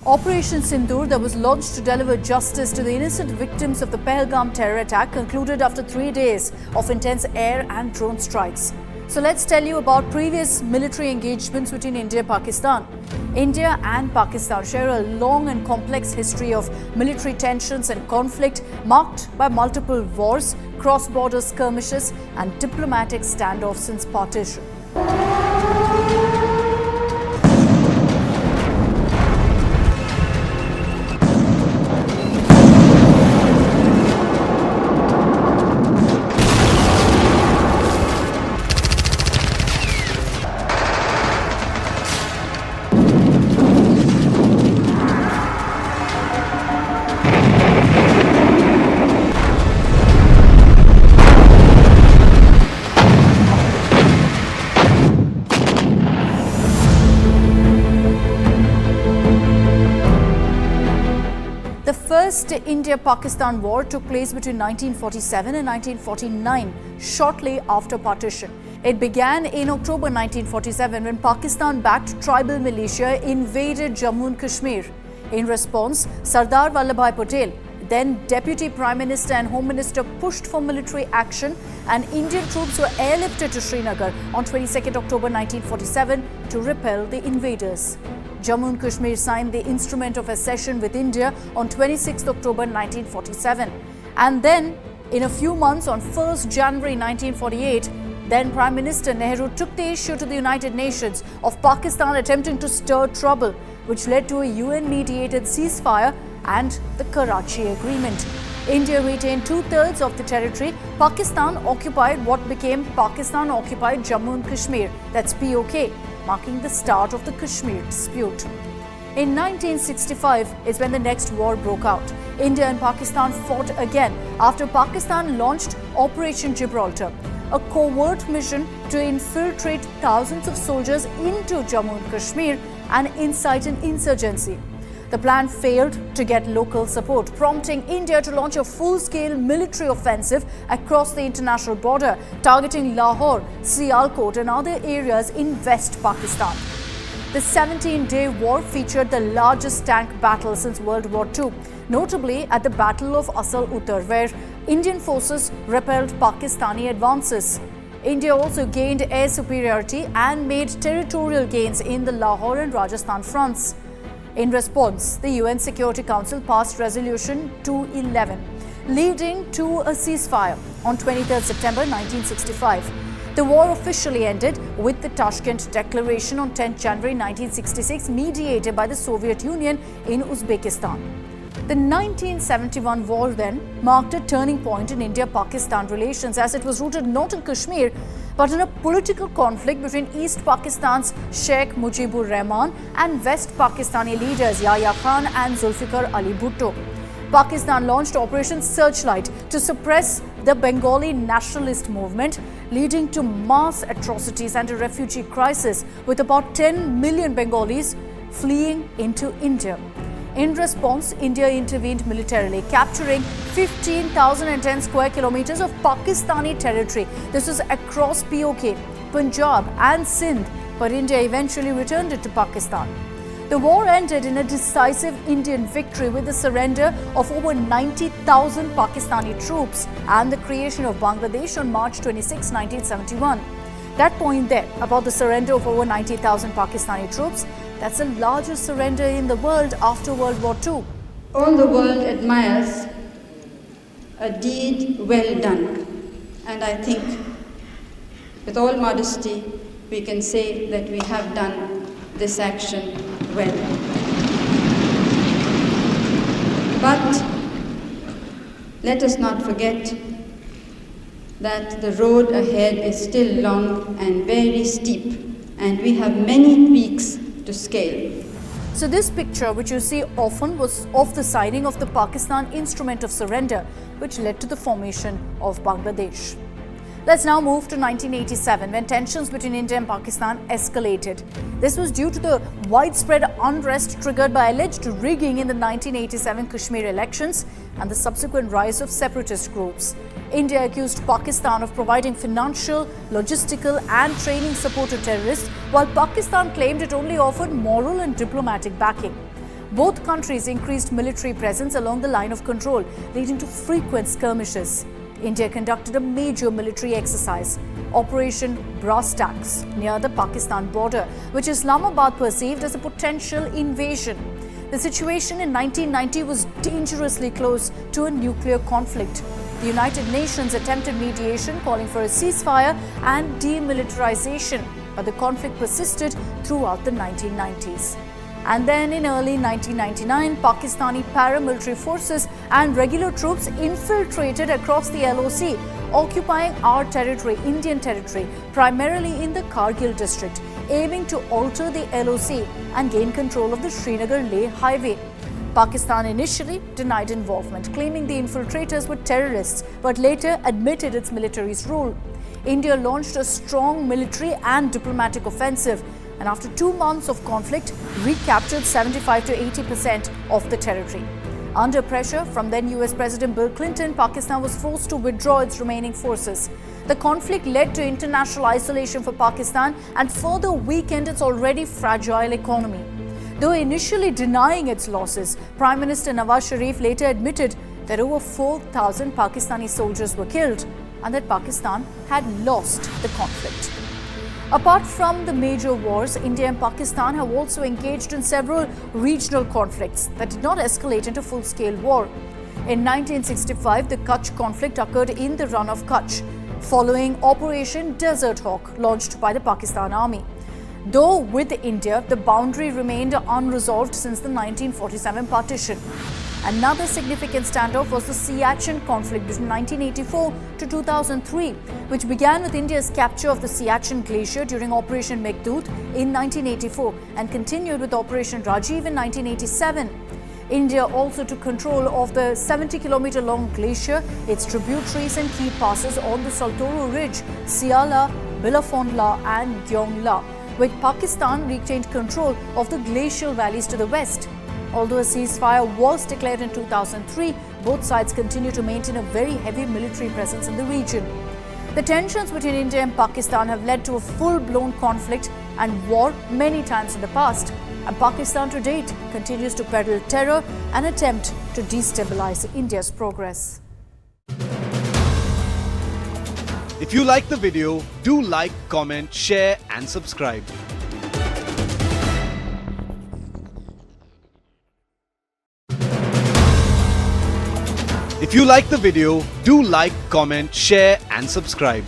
Operation Sindoor, that was launched to deliver justice to the innocent victims of the Pahalgam terror attack, concluded after 3 days of intense air and drone strikes. So let's tell you about previous military engagements between India and Pakistan. India and Pakistan share a long and complex history of military tensions and conflict marked by multiple wars, cross-border skirmishes and diplomatic standoffs since partition. The first India-Pakistan war took place between 1947 and 1949, shortly after partition. It began in October 1947 when Pakistan-backed tribal militia invaded Jammu and Kashmir. In response, Sardar Vallabhbhai Patel, then Deputy Prime Minister and Home Minister, pushed for military action, and Indian troops were airlifted to Srinagar on 22nd October 1947 to repel the invaders. Jammu and Kashmir signed the Instrument of Accession with India on 26th October 1947. And then, in a few months, on 1st January 1948, then Prime Minister Nehru took the issue to the United Nations of Pakistan attempting to stir trouble, which led to a UN-mediated ceasefire and the Karachi Agreement. India retained 2/3 of the territory. Pakistan occupied what became Pakistan-occupied Jammu and Kashmir, that's POK, marking the start of the Kashmir dispute. In 1965 is when the next war broke out. India and Pakistan fought again after Pakistan launched Operation Gibraltar, a covert mission to infiltrate thousands of soldiers into Jammu and Kashmir and incite an insurgency. The plan failed to get local support, prompting India to launch a full-scale military offensive across the international border, targeting Lahore, Sialkot and other areas in West Pakistan. The 17-day war featured the largest tank battle since World War II, notably at the Battle of Asal Uttar, where Indian forces repelled Pakistani advances. India also gained air superiority and made territorial gains in the Lahore and Rajasthan fronts. In response, the UN Security Council passed Resolution 211, leading to a ceasefire on 23rd September 1965. The war officially ended with the Tashkent Declaration on 10th January 1966, mediated by the Soviet Union in Uzbekistan. The 1971 war then marked a turning point in India-Pakistan relations, as it was rooted not in Kashmir but in a political conflict between East Pakistan's Sheikh Mujibur Rahman and West Pakistani leaders Yahya Khan and Zulfikar Ali Bhutto. Pakistan launched Operation Searchlight to suppress the Bengali nationalist movement, leading to mass atrocities and a refugee crisis, with about 10 million Bengalis fleeing into India. In response, India intervened militarily, capturing 15,010 square kilometers of Pakistani territory. This was across POK, Punjab and Sindh, but India eventually returned it to Pakistan. The war ended in a decisive Indian victory with the surrender of over 90,000 Pakistani troops and the creation of Bangladesh on March 26, 1971. That point there, about the surrender of over 90,000 Pakistani troops, that's the largest surrender in the world after World War II. All the world admires a deed well done, and I think, with all modesty, we can say that we have done this action well. But let us not forget that the road ahead is still long and very steep, and we have many peaks to scale. So this picture, which you see often, was of the signing of the Pakistan Instrument of Surrender, which led to the formation of Bangladesh. Let's now move to 1987, when tensions between India and Pakistan escalated. This was due to the widespread unrest triggered by alleged rigging in the 1987 Kashmir elections and the subsequent rise of separatist groups. India accused Pakistan of providing financial, logistical and training support to terrorists, while Pakistan claimed it only offered moral and diplomatic backing. Both countries increased military presence along the line of control, leading to frequent skirmishes. India conducted a major military exercise, Operation Brasstacks, near the Pakistan border, which Islamabad perceived as a potential invasion. The situation in 1990 was dangerously close to a nuclear conflict. The United Nations attempted mediation, calling for a ceasefire and demilitarization, but the conflict persisted throughout the 1990s. And then in early 1999, Pakistani paramilitary forces and regular troops infiltrated across the LOC, occupying our territory, Indian territory, primarily in the Kargil district, aiming to alter the LOC and gain control of the Srinagar-Leh highway. Pakistan initially denied involvement, claiming the infiltrators were terrorists, but later admitted its military's role. India launched a strong military and diplomatic offensive, and after 2 months of conflict, recaptured 75 to 80% of the territory. Under pressure from then US President Bill Clinton, Pakistan was forced to withdraw its remaining forces. The conflict led to international isolation for Pakistan and further weakened its already fragile economy. Though initially denying its losses, Prime Minister Nawaz Sharif later admitted that over 4,000 Pakistani soldiers were killed and that Pakistan had lost the conflict. Apart from the major wars, India and Pakistan have also engaged in several regional conflicts that did not escalate into full-scale war. In 1965, the Kutch conflict occurred in the run of Kutch, following Operation Desert Hawk launched by the Pakistan Army. Though with India, the boundary remained unresolved since the 1947 partition. Another significant standoff was the Siachen conflict between 1984 to 2003, which began with India's capture of the Siachen Glacier during Operation Meghdoot in 1984 and continued with Operation Rajiv in 1987. India also took control of the 70-kilometer-long glacier, its tributaries and key passes on the Saltoro Ridge, Siala, Bilafondla and Gyongla, with Pakistan retained control of the glacial valleys to the west. Although a ceasefire was declared in 2003, both sides continue to maintain a very heavy military presence in the region. The tensions between India and Pakistan have led to a full-blown conflict and war many times in the past, and Pakistan to date continues to peddle terror and attempt to destabilize India's progress. If you like the video, do like, comment, share and subscribe. If you like the video, do like, comment, share and subscribe.